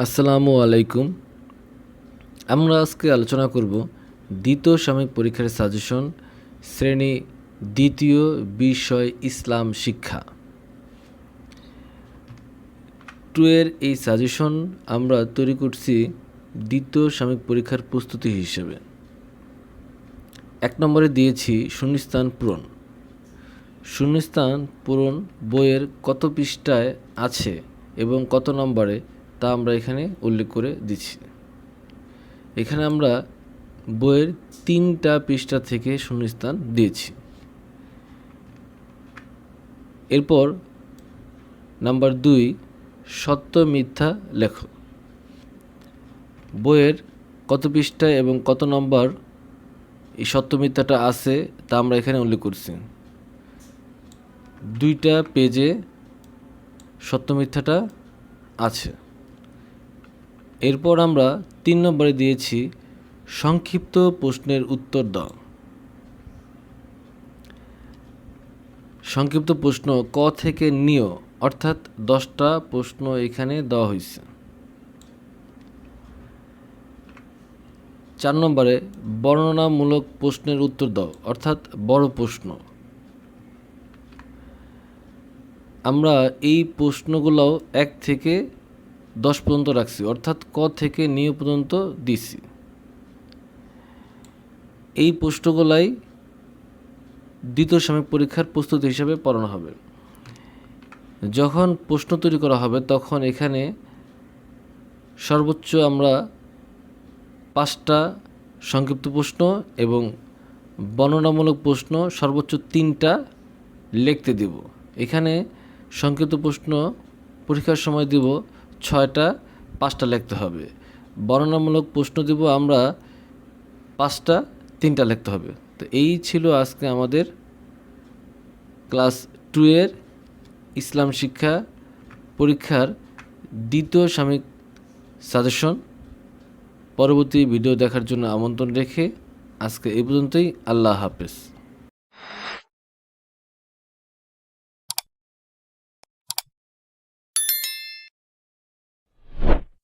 আসসালামু আলাইকুম। আমরা আজকে আলোচনা করব দ্বিতীয় সাময়িক পরীক্ষার সাজেশন, শ্রেণী দ্বিতীয়, বিষয় ইসলাম শিক্ষা। 2 এর এই সাজেশন আমরা তৈরি করছি দ্বিতীয় সাময়িক পরীক্ষার প্রস্তুতি হিসেবে। 1 নম্বরে দিয়েছি শূন্যস্থান পূরণ। শূন্যস্থান পূরণ বইয়ের কত পৃষ্ঠায় আছে এবং কত নম্বরে তা আমরা এখানে উল্লেখ করে দিচ্ছি। এখানে আমরা বইয়ের 3টা পৃষ্ঠা থেকে শূন্যস্থান দিয়েছি। এরপর নাম্বার 2, সত্য মিথ্যা লেখো। বইয়ের কত পৃষ্ঠায় এবং কত নম্বর এই সত্য মিথ্যাটা আছে তা আমরা এখানে উল্লেখ করছি। 2টা পেজে সত্য মিথ্যাটা আছে। এরপর আমরা 3 নম্বরে দিয়েছি সংক্ষিপ্ত প্রশ্নের উত্তর দাও। সংক্ষিপ্ত প্রশ্ন ক থেকে নিয়, অর্থাৎ 10টা প্রশ্ন এখানে দেওয়া হয়েছে। 4 নম্বরে বর্ণনামূলক প্রশ্নের উত্তর দাও, অর্থাৎ বড় প্রশ্ন। আমরা এই প্রশ্নগুলোও 1 থেকে 10 পর্যন্ত রাখছি, অর্থাৎ ক থেকে নিয় পর্যন্ত দিছি। এই প্রশ্নগুলাই দ্বিতীয় সাময়িক পরীক্ষার প্রস্তুতি হিসাবে পড়ানো হবে। যখন প্রশ্ন তৈরি করা হবে তখন এখানে সর্বোচ্চ আমরা 5টা সংক্ষিপ্ত প্রশ্ন এবং বর্ণনামূলক প্রশ্ন সর্বোচ্চ 3টা লিখতে দেব। এখানে সংক্ষিপ্ত প্রশ্ন পরীক্ষার সময় দেব 6টা, 5টা লিখতে হবে। বর্ণনামূলক প্রশ্ন দেব আমরা 5টা, 3টা লিখতে হবে। তো এই ছিল আজকে আমাদের ক্লাস 2 এর ইসলাম শিক্ষা পরীক্ষার দ্বিতীয় সাময়িক সাজেশন। পরবর্তী ভিডিও দেখার জন্য আমন্ত্রণ রেখে আজকে এই পর্যন্তই। আল্লাহ হাফেজ।